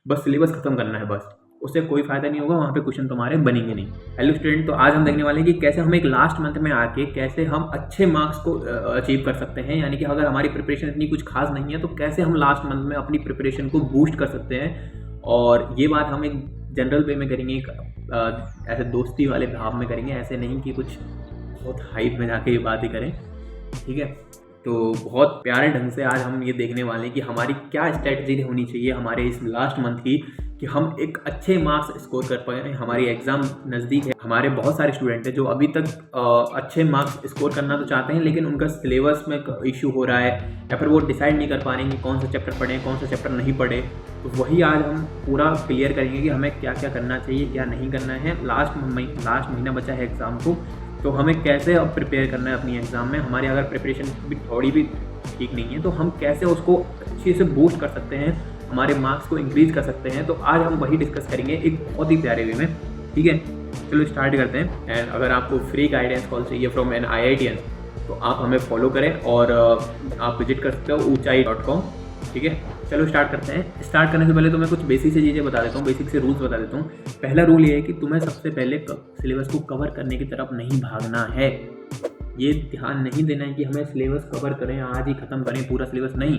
बस सिलेबस खत्म करना है बस, उससे कोई फ़ायदा नहीं होगा, वहाँ पे क्वेश्चन तुम्हारे बनेंगे नहीं। हेलो स्टूडेंट, तो आज हम देखने वाले हैं कि कैसे हम एक लास्ट मंथ में आके कैसे हम अच्छे मार्क्स को अचीव कर सकते हैं। यानी कि अगर हमारी प्रिपरेशन इतनी कुछ खास नहीं है तो कैसे हम लास्ट मंथ में अपनी प्रिपरेशन को बूस्ट कर सकते हैं। और ये बात हम एक जनरल वे में करेंगे, एक ऐसे दोस्ती वाले भाव में करेंगे, ऐसे नहीं कि कुछ बहुत हाइप में जाके ये बात ही करें, ठीक है। तो बहुत प्यारे ढंग से आज हम ये देखने वाले हैं कि हमारी क्या स्ट्रेटजी होनी चाहिए हमारे इस लास्ट मंथ की, कि हम एक अच्छे मार्क्स स्कोर कर पाएँ। हमारी एग्ज़ाम नज़दीक है, हमारे बहुत सारे स्टूडेंट हैं जो अभी तक अच्छे मार्क्स स्कोर करना तो चाहते हैं, लेकिन उनका सिलेबस में इशू हो रहा है या फिर वो डिसाइड नहीं कर पा रहे हैं कि कौन सा चैप्टर पढ़ें, कौन सा चैप्टर नहीं पढ़े। तो वही आज हम पूरा क्लियर करेंगे कि हमें क्या क्या करना चाहिए, क्या नहीं करना है। लास्ट महीना बचा है एग्ज़ाम को, तो हमें कैसे अब प्रिपेयर करना है अपनी एग्ज़ाम में। हमारी अगर प्रिपरेशन भी थोड़ी भी ठीक नहीं है तो हम कैसे उसको अच्छे से बूस्ट कर सकते हैं, हमारे मार्क्स को इंक्रीज़ कर सकते हैं। तो आज हम वही डिस्कस करेंगे एक बहुत ही प्यारे वे में, ठीक है। चलो स्टार्ट करते हैं। एंड अगर आपको फ्री गाइडेंस कॉल चाहिए फ्रॉम एन IITian तो आप हमें फॉलो करें और आप विजिट कर सकते हो ऊंचाई.com, ठीक है। चलो स्टार्ट करते हैं। स्टार्ट करने से पहले तो मैं कुछ बेसिक से चीज़ें बता देता हूँ, बेसिक से रूल्स बता देता हूँ। पहला रूल ये है कि तुम्हें सबसे पहले सिलेबस को कवर करने की तरफ नहीं भागना है। ये ध्यान नहीं देना है कि हमें सिलेबस कवर करें, आज ही ख़त्म करें पूरा सिलेबस, नहीं।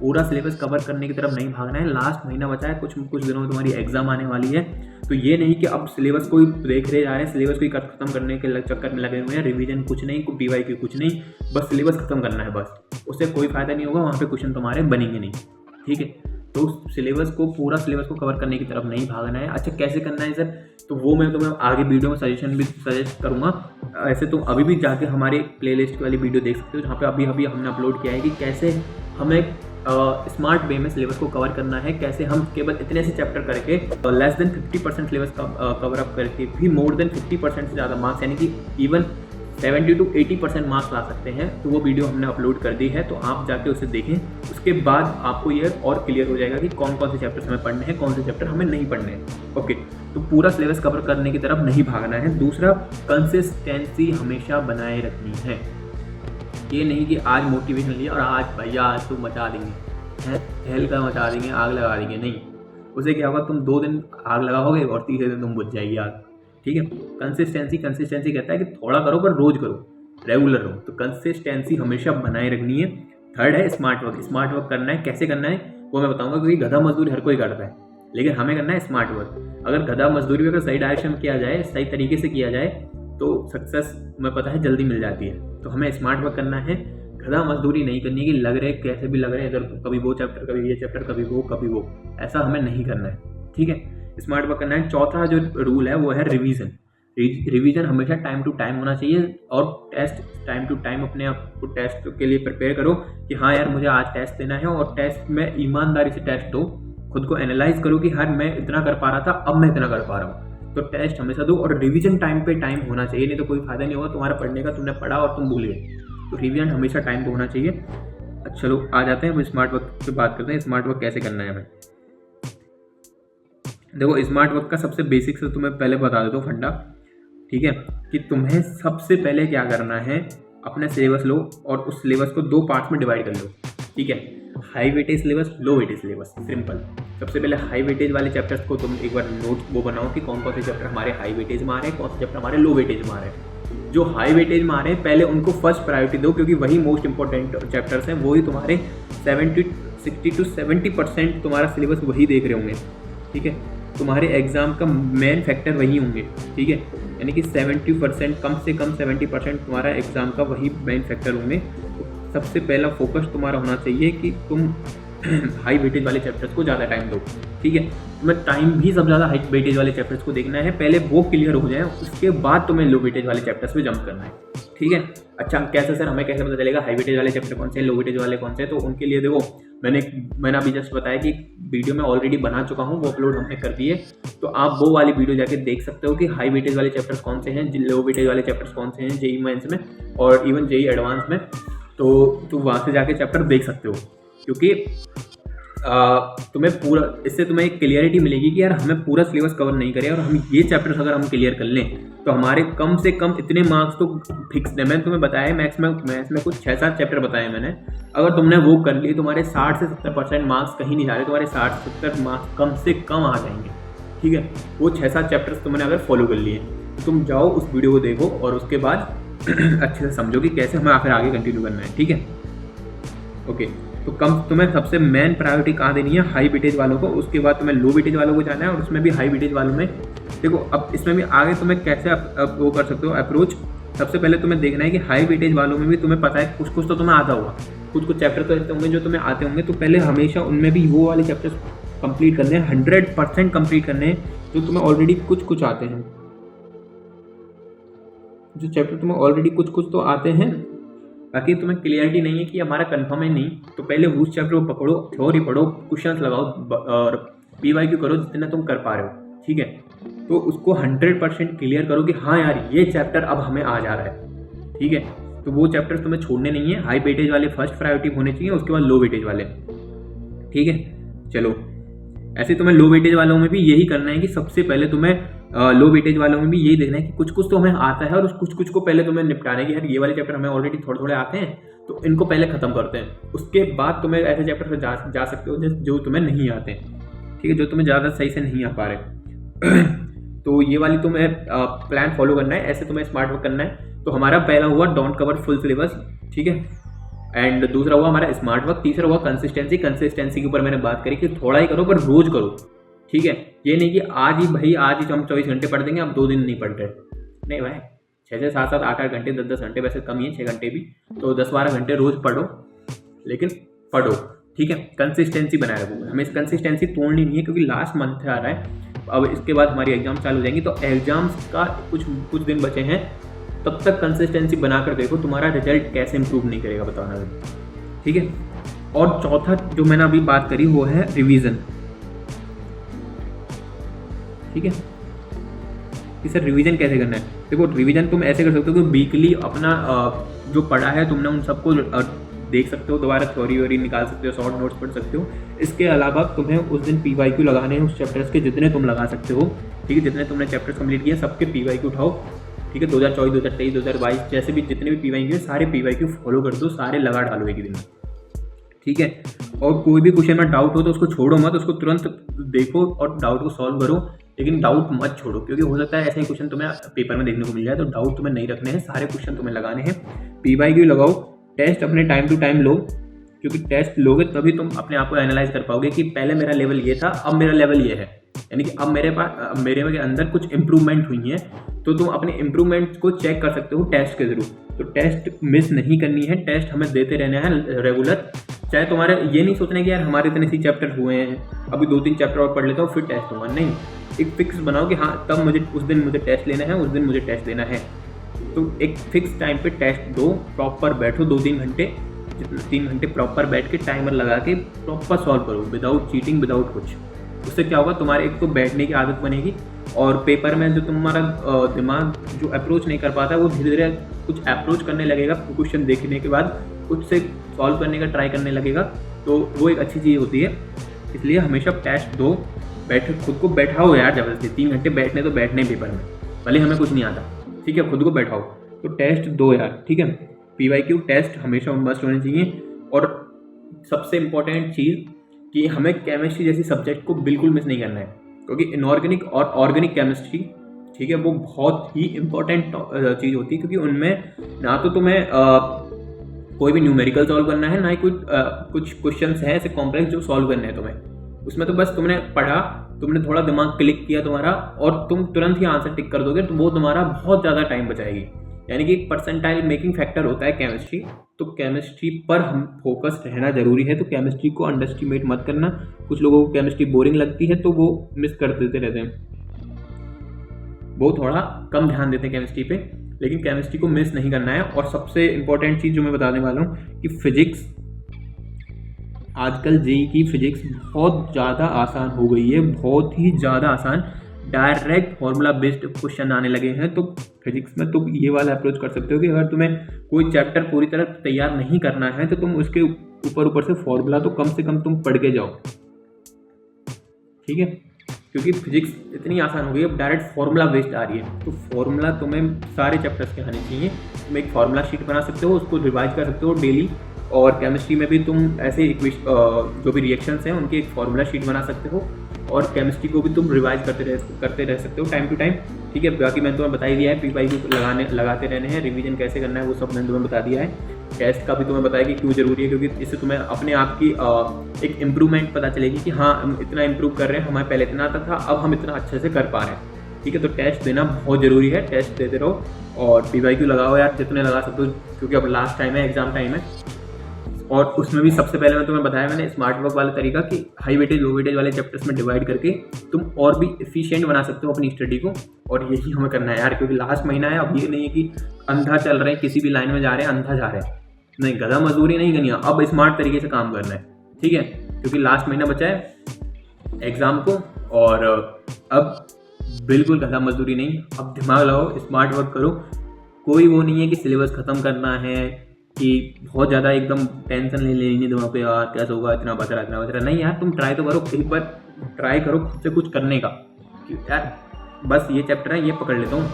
पूरा सिलेबस कवर करने की तरफ नहीं भागना है। लास्ट महीना बचा है, कुछ दिनों में तुम्हारी एग्जाम आने वाली है। तो ये नहीं कि अब सिलेबस को ही देख रहे जा रहे हैं, सिलेबस को ही खत्म करने के चक्कर में लगे हुए हैं। रिवीजन कुछ नहीं, DYQ कुछ नहीं, बस सिलेबस खत्म करना है बस, उससे कोई फ़ायदा नहीं होगा, वहाँ पे क्वेश्चन तुम्हारे बनेंगे नहीं, ठीक है। तो सिलेबस को, पूरा सिलेबस को कवर करने की तरफ नहीं भागना है। अच्छा, कैसे करना है सर, तो वो मैं तुम्हें आगे वीडियो में सजेस्ट करूँगा। ऐसे तुम अभी भी जाके हमारे प्लेलिस्ट वाली वीडियो देख सकते हो, जहाँ पे अभी हमने अपलोड किया है कि कैसे हमें स्मार्ट वे में सिलेबस को कवर करना है। कैसे हम केवल इतने से चैप्टर करके less than 50% syllabus cover up करके भी मोर देन 50% से ज़्यादा मार्क्स, यानी कि इवन 70 to 80% मार्क्स ला सकते हैं। तो वो वीडियो हमने अपलोड कर दी है, तो आप जाके उसे देखें। उसके बाद आपको ये और क्लियर हो जाएगा कि कौन कौन से चैप्टर्स हमें पढ़ने हैं, कौन से चैप्टर हमें नहीं पढ़ने हैं। ओके, तो पूरा सिलेबस कवर करने की तरफ नहीं भागना है। दूसरा, कंसिस्टेंसी हमेशा बनाए रखनी है। ये नहीं कि आज मोटिवेशन लिया और आज भैया आज तुम मचा देंगे, हेल का मचा देंगे, आग लगा देंगे, नहीं। उसे क्या होगा, तुम 2 दिन आग लगाओगे और तीसरे दिन तुम बुझ जाएगी आग, ठीक है। कंसिस्टेंसी कहता है कि थोड़ा करो पर रोज करो, रेगुलर रहो। तो कंसिस्टेंसी हमेशा बनाए रखनी है। थर्ड है स्मार्ट वर्क करना है। कैसे करना है वो मैं बताऊंगा, क्योंकि गधा मजदूरी हर कोई करता है, लेकिन हमें करना है स्मार्ट वर्क। अगर गधा मजदूरी भी अगर सही डायरेक्शन में किया जाए, सही तरीके से किया जाए, तो सक्सेस हमें पता है जल्दी मिल जाती है। तो हमें स्मार्ट वर्क करना है, गधा मजदूरी नहीं करनी है कि लग रहे कैसे भी लग रहे हैं, इधर कभी वो चैप्टर, कभी ये चैप्टर, कभी वो, ऐसा हमें नहीं करना है, ठीक है। स्मार्ट वर्क करना है। चौथा जो रूल है वो है रिवीजन हमेशा टाइम टू टाइम होना चाहिए, और टेस्ट टाइम टू टाइम अपने आप को टेस्ट के लिए प्रिपेयर करो कि हाँ यार मुझे आज टेस्ट देना है, और टेस्ट में ईमानदारी से टेस्ट दो। खुद को एनालाइज करो कि हाँ मैं इतना कर पा रहा था, अब मैं इतना कर पा रहा हूँ। तो टेस्ट हमेशा दो, और रिवीजन टाइम पे टाइम होना चाहिए, नहीं तो कोई फायदा नहीं होगा तुम्हारा पढ़ने का, तुमने पढ़ा और तुम भूल गए। तो रिवीजन हमेशा टाइम पे होना चाहिए। चलो आ जाते हैं, हम स्मार्ट वर्क पे बात करते हैं। स्मार्ट वर्क कैसे करना है हमें। देखो, स्मार्ट वर्क का सबसे बेसिक से तुम्हें पहले बता देता हूँ फंडा, ठीक है, कि तुम्हें सबसे पहले क्या करना है, अपना सिलेबस लो और उस सिलेबस को 2 पार्ट्स में डिवाइड कर लो, ठीक है। हाई वेटेज सिलेबस, लो वेटेज सिलेबस, सिंपल। सबसे पहले हाई वेटेज वाले चैप्टर्स को तुम एक बार नोट वो बनाओ कि कौन कौन से चैप्टर हमारे हाई वेटेज में आ रहे हैं, कौन से चैप्टर हमारे लो वेटेज में आ रहे हैं। जो हाई वेटेज में आ रहे हैं पहले उनको फर्स्ट प्रायोरिटी दो, क्योंकि वही मोस्ट इंपॉर्टेंट चैप्टर्स हैं, वही तुम्हारे 60 to 70% तुम्हारा सिलेबस वही देख रहे होंगे, ठीक है। तुम्हारे एग्जाम का मेन फैक्टर वही होंगे, ठीक है। यानी कि 70%, कम से कम 70% तुम्हारा एग्जाम का वही मेन फैक्टर होंगे। तो सबसे पहला फोकस तुम्हारा होना चाहिए कि तुम हाई वेटेज वाले चैप्टर्स को ज़्यादा टाइम दो, ठीक है। तुम्हें टाइम भी सब ज़्यादा हाई वेटेज वाले चैप्टर्स को देखना है, पहले वो क्लियर हो जाए, उसके बाद तुम्हें लो वेटेज वाले चैप्टर्स पे जंप करना है, ठीक है। अच्छा, कैसे सर हमें कैसे पता चलेगा हाई वेटेज वाले चैप्टर कौन से हैं, लो वेटेज वाले कौन से हैं। तो उनके लिए देखो, मैंने अभी जस्ट बताया कि वीडियो में ऑलरेडी बना चुका हूँ, वो अपलोड हमने कर दी है। तो आप वो वाली वीडियो जाके देख सकते हो कि हाई वेटेज वाले चैप्टर्स कौन से हैं, लो वेटेज वाले चैप्टर्स कौन से हैं जेईई मेंस में और इवन जेईई एडवांस में। तो वहाँ से जाके चैप्टर देख सकते हो, क्योंकि तुम्हें पूरा, इससे तुम्हें एक क्लियरिटी मिलेगी कि यार हमें पूरा सिलेबस कवर नहीं करे और हम ये चैप्टर्स अगर हम क्लियर कर लें तो हमारे कम से कम इतने मार्क्स तो फिक्स है। मैंने तुम्हें बताया मैथ्स में कुछ 6-7 चैप्टर बताए मैंने, अगर तुमने वो कर लिए तुम्हारे 60 से 70% मार्क्स कहीं नहीं जा रहे, तुम्हारे 60-70 मार्क्स कम से कम आ जाएंगे। ठीक है, वो 6-7 चैप्टर्स तुमने अगर फॉलो कर लिए तो तुम जाओ उस वीडियो को देखो और उसके बाद अच्छे से समझो कि कैसे हमें आखिर आगे कंटिन्यू करना है। ठीक है, ओके। तो तुम्हें सबसे मेन प्रायोरिटी कहाँ देनी है, हाई वेटेज वालों को, उसके बाद तुम्हें लो वेटेज वालों को जाना है और उसमें भी हाई वेटेज वालों में देखो। अब इसमें भी आगे तुम्हें कैसे अब वो कर सकते हो अप्रोच। सबसे पहले तुम्हें देखना है कि हाई वेटेज वालों में भी तुम्हें पता है कुछ तो तुम्हें आता होगा, कुछ चैप्टर तो ऐसे होंगे जो तुम्हें आते होंगे, तो पहले हमेशा उनमें भी वो वाले चैप्टर्स कंप्लीट करने हैं, 100% कंप्लीट करने हैं जो तुम्हें ऑलरेडी कुछ आते हैं, जो चैप्टर तुम्हें ऑलरेडी कुछ तो आते हैं। बाकी तुम्हें क्लियरिटी नहीं है कि हमारा कंफर्म है नहीं, तो पहले उस चैप्टर को पकड़ो, थ्योरी पढ़ो, क्वेश्चंस लगाओ और PYQ करो जितना तुम कर पा रहे हो। ठीक है, तो उसको 100% क्लियर करो कि हाँ यार ये चैप्टर अब हमें आ जा रहा है। ठीक है, तो वो चैप्टर्स तुम्हें छोड़ने नहीं है, हाई वेटेज वाले फर्स्ट प्रायोरिटी होने चाहिए, उसके बाद लो वेटेज वाले। ठीक है, चलो ऐसे तुम्हें लो वेटेज वालों में भी यही करना है कि सबसे पहले तुम्हें लो वेटेज वालों में भी यही देखना है कि कुछ तो हमें आता है और उस कुछ को पहले तुम्हें निपटाना है कि यार ये वाले चैप्टर हमें ऑलरेडी थोड़े आते हैं तो इनको पहले खत्म करते हैं, उसके बाद तुम्हें ऐसे चैप्टर पर जा सकते हो जो तुम्हें नहीं आते हैं। ठीक है, जो तुम्हें ज़्यादा सही से नहीं आ पा रहे तो ये वाली तुम्हें प्लान फॉलो करना है, ऐसे तुम्हें स्मार्ट वर्क करना है। तो हमारा पहला हुआ डोंट कवर फुल सिलेबस, ठीक है, एंड दूसरा हुआ हमारा स्मार्ट वर्क, तीसरा हुआ कंसिस्टेंसी के ऊपर मैंने बात करी कि थोड़ा ही करो पर रोज करो। ठीक है, ये नहीं कि आज ही हम 24 घंटे पढ़ देंगे, अब 2 दिन नहीं पढ़ रहे, नहीं भाई, 6-6, 7-7, 8-8 घंटे, 10-10 घंटे, वैसे कम ही है 6 घंटे भी, तो 10-12 घंटे रोज पढ़ो, लेकिन पढ़ो। ठीक है, कंसिस्टेंसी बनाए रखो, हमें कंसिस्टेंसी तोड़नी नहीं है क्योंकि लास्ट मंथ आ रहा है, अब इसके बाद हमारी एग्जाम चालू हो जाएंगी, तो एग्जाम्स का कुछ दिन बचे हैं, तब तक कंसिस्टेंसी बनाकर देखो तुम्हारा रिजल्ट कैसे इंप्रूव नहीं करेगा, बताना। ठीक है, और चौथा जो मैंने अभी बात करी वो है रिवीजन। ठीक है, कि सर रिवीजन कैसे करना है, देखो रिवीजन तुम ऐसे कर सकते हो कि वीकली अपना जो पढ़ा है तुमने उन सबको देख सकते हो, दोबारा थ्योरी निकाल सकते हो, शॉर्ट नोट्स पढ़ सकते हो। इसके अलावा तुम्हें उस दिन PYQ लगाने हैं उस चैप्टर्स के जितने तुम लगा सकते हो। ठीक है, जितने तुमने चैप्टर्स कंप्लीट किए सबके PYQ उठाओ। ठीक है, 2024, 2023, 2022 जैसे भी जितने भी PYQ है सारे PYQ फॉलो कर दो, सारे लगा डालो एक दिन में। ठीक है, और कोई भी क्वेश्चन में डाउट हो तो उसको छोड़ो मत, उसको तुरंत देखो और डाउट को सॉल्व करो, लेकिन डाउट मत छोड़ो क्योंकि हो सकता है ऐसे ही क्वेश्चन तुम्हें पेपर में देखने को मिल जाए, तो डाउट तुम्हें नहीं रखने हैं, सारे क्वेश्चन तुम्हें लगाने हैं। PYQ लगाओ, टेस्ट अपने टाइम टू टाइम लो, क्योंकि टेस्ट लोगे तभी तुम अपने आप को एनालाइज कर पाओगे कि पहले मेरा लेवल ये था, अब मेरा लेवल ये है, यानी कि अब मेरे के अंदर कुछ इंप्रूवमेंट हुई है, तो तुम अपने इंप्रूवमेंट को चेक कर सकते हो टेस्ट के थ्रू। तो टेस्ट मिस नहीं करनी है, टेस्ट हमें देते रहना है रेगुलर, चाहे तुम्हारे ये नहीं सोचना कि यार हमारे इतने सी चैप्टर हुए हैं, अभी 2-3 चैप्टर और पढ़ लेता हूँ फिर टेस्ट होगा, नहीं, एक फिक्स बनाओ कि हाँ तब उस दिन मुझे टेस्ट लेना है, उस दिन मुझे टेस्ट लेना है, तो एक फिक्स टाइम पे टेस्ट दो, प्रॉपर बैठो 2-3 घंटे, 3 घंटे प्रॉपर बैठ के टाइमर लगा के प्रॉपर सॉल्व करो, विदाउट चीटिंग, विदाउट कुछ। उससे क्या होगा, तुम्हारे एक तो बैठने की आदत बनेगी और पेपर में जो तुम्हारा दिमाग जो अप्रोच नहीं कर पाता है वो धीरे धीरे कुछ अप्रोच करने लगेगा, क्वेश्चन देखने के बाद खुद से सॉल्व करने का ट्राई करने लगेगा, तो वो एक अच्छी चीज़ होती है। इसलिए हमेशा टेस्ट दो, खुद को बैठाओ यार ज़बरदस्ती, 3 घंटे बैठने तो बैठने पेपर में, भले हमें कुछ नहीं आता, ठीक है, खुद को बैठाओ, तो टेस्ट दो यार। ठीक है, PYQ टेस्ट हमेशा मस्ट होने चाहिए। और सबसे इम्पोर्टेंट चीज़ कि हमें केमिस्ट्री जैसी सब्जेक्ट को बिल्कुल मिस नहीं करना है, क्योंकि इनऑर्गेनिक और ऑर्गेनिक केमिस्ट्री, ठीक है, वो बहुत ही इम्पोर्टेंट चीज़ होती है, क्योंकि उनमें ना तो तुम्हें कोई भी न्यूमेरिकल सॉल्व करना है, ना ही कुछ क्वेश्चंस हैं ऐसे कॉम्प्लेक्स जो सॉल्व करने हैं तुम्हें, उसमें तो बस तुमने पढ़ा, तुमने थोड़ा दिमाग क्लिक किया तुम्हारा और तुम तुरंत ही आंसर टिक कर दोगे, तो वो तुम्हारा बहुत ज़्यादा टाइम बचाएगी। यानी कि एक परसेंटाइल मेकिंग फैक्टर होता है केमिस्ट्री, तो केमिस्ट्री पर हम फोकस रहना जरूरी है। तो केमिस्ट्री को अंडरएस्टिमेट मत करना, कुछ लोगों को केमिस्ट्री बोरिंग लगती है तो वो मिस कर देते रहते हैं, वो थोड़ा कम ध्यान देते हैं केमिस्ट्री पे, लेकिन केमिस्ट्री को मिस नहीं करना है। और सबसे इंपॉर्टेंट चीज़ जो मैं बताने वाला हूँ कि फिजिक्स, आजकल जेईई की फिजिक्स बहुत ज़्यादा आसान हो गई है, बहुत ही ज़्यादा आसान। डायरेक्ट फॉर्मूला बेस्ड क्वेश्चन आने लगे हैं। तो फिजिक्स में तुम ये वाला अप्रोच कर सकते हो कि अगर तुम्हें कोई चैप्टर पूरी तरह तैयार नहीं करना है तो तुम उसके ऊपर से फॉर्मूला तो कम से कम तुम पढ़ के जाओ, ठीक है, क्योंकि फिजिक्स इतनी आसान हो गई, अब डायरेक्ट फार्मूला बेस्ड आ रही है। तो फार्मूला तुम्हें सारे चैप्टर्स के आने चाहिए। तुम एक फार्मूला शीट बना सकते हो, उसको रिवाइज कर सकते हो डेली। और केमिस्ट्री में भी तुम ऐसे जो भी रिएक्शंस हैं उनकी एक फार्मूला शीट बना सकते हो, और केमिस्ट्री को भी तुम रिवाइज करते रह सकते हो टाइम टू टाइम, ठीक है। बाकी मैंने तुम्हें बता ही दिया है, PYQ लगाते रहने हैं, रिवीजन कैसे करना है वो सब मैंने तुम्हें बता दिया है। टेस्ट का भी तुम्हें बताया कि क्यों ज़रूरी है, क्योंकि इससे तुम्हें अपने आप की एक इम्प्रूवमेंट पता चलेगी कि हाँ हम इतना इम्प्रूव कर रहे हैं, हमें पहले इतना आता था, अब हम इतना अच्छे से कर पा रहे हैं, ठीक है। तो टेस्ट देना बहुत ज़रूरी है, टेस्ट देते रहो और PYQ लगाओ यार जितने लगा सकते हो, क्योंकि अब लास्ट टाइम है, एग्जाम टाइम है। और उसमें भी सबसे पहले मैं तुम्हें बताया मैंने स्मार्ट वर्क वाला तरीका कि हाई वेटेज लो वेटेज वाले चैप्टर्स में डिवाइड करके तुम और भी एफिशिएंट बना सकते हो अपनी स्टडी को, और यही हमें करना है यार, क्योंकि लास्ट महीना है। अब ये नहीं है कि अंधा चल रहे हैं, किसी भी लाइन में जा रहे हैं अंधा जा रहे हैं, नहीं, गधा मजदूरी नहीं करनी है, अब स्मार्ट तरीके से काम करना है, ठीक है, क्योंकि लास्ट महीना बचा है एग्जाम को। और अब बिल्कुल गधा मजदूरी नहीं, अब दिमाग लगाओ, स्मार्ट वर्क करो। कोई वो नहीं है कि सिलेबस ख़त्म करना है, कि बहुत ज़्यादा एकदम टेंशन ले लेनी दिमाग पे, यार कैसे होगा, इतना बच रहा नहीं यार, तुम ट्राई तो करो, एक बार ट्राई करो खुद से कुछ करने का कि यार बस ये चैप्टर है, ये पकड़ लेता हूँ,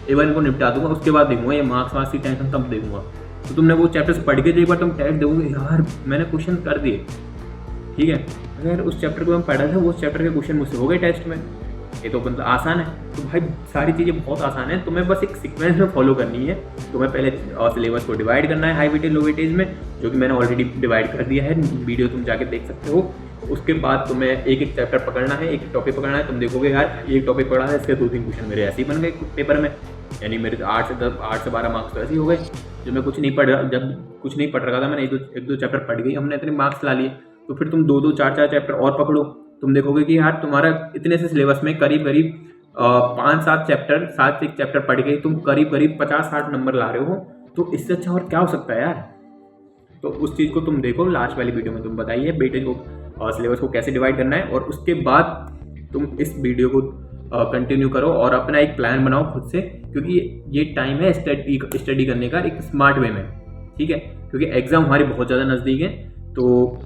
एक बार इनको निपटा दूंगा, उसके बाद देखूंगा ये मार्क्स वार्क्स की टेंशन तब देखूंगा। तो तुमने वो चैप्टर्स पढ़ के जो एक बार तुम टेस्ट दोगे, यार मैंने क्वेश्चन कर दिए, ठीक है, अगर उस चैप्टर को मैं पढ़ा था, वो चैप्टर के क्वेश्चन मुझसे हो गए टेस्ट में, ये तो मतलब आसान है। तो भाई सारी चीज़ें बहुत आसान है, तुम्हें बस एक सीक्वेंस में फॉलो करनी है। तुम्हें पहले सिलेबस को डिवाइड करना है हाई वेटेज लो वेटेज में, जो कि मैंने ऑलरेडी डिवाइड कर दिया है, वीडियो तुम जाके देख सकते हो। उसके बाद तुम्हें एक एक चैप्टर पकड़ना है, एक टॉपिक पकड़ना है। तुम देखोगे यार एक टॉपिक पढ़ा है, इसके 2-3 क्वेश्चन मेरे ऐसे ही बन गए पेपर में, यानी मेरे 8 से 12 मार्क्स तो ऐसे ही हो गए। जब कुछ नहीं पढ़ रहा था, मैंने एक दो चैप्टर पढ़ गई, हमने इतने मार्क्स ला लिए। तो फिर तुम 2-2 4-4 चैप्टर और पकड़ो, तुम देखोगे कि यार तुम्हारा इतने से सिलेबस में करीब 5-7 चैप्टर पढ़ के तुम करीब 50-60 नंबर ला रहे हो। तो इससे अच्छा और क्या हो सकता है यार। तो उस चीज़ को तुम देखो, लास्ट वाली वीडियो में तुम बताइए वेटेज को सिलेबस को कैसे डिवाइड करना है, और उसके बाद तुम इस वीडियो को कंटिन्यू करो और अपना एक प्लान बनाओ खुद से, क्योंकि ये टाइम है स्टडी करने का एक स्मार्ट वे में, ठीक है, क्योंकि एग्ज़ाम हमारे बहुत ज़्यादा नज़दीक है। तो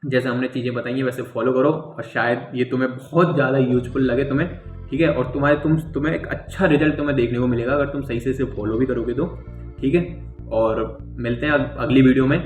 जैसे हमने चीज़ें बताई हैं वैसे फॉलो करो, और शायद ये तुम्हें बहुत ज़्यादा यूजफुल लगे तुम्हें, ठीक है, और तुम्हें एक अच्छा रिजल्ट तुम्हें देखने को मिलेगा अगर तुम सही से इसे फॉलो भी करोगे तो, ठीक है। और मिलते हैं अगली वीडियो में।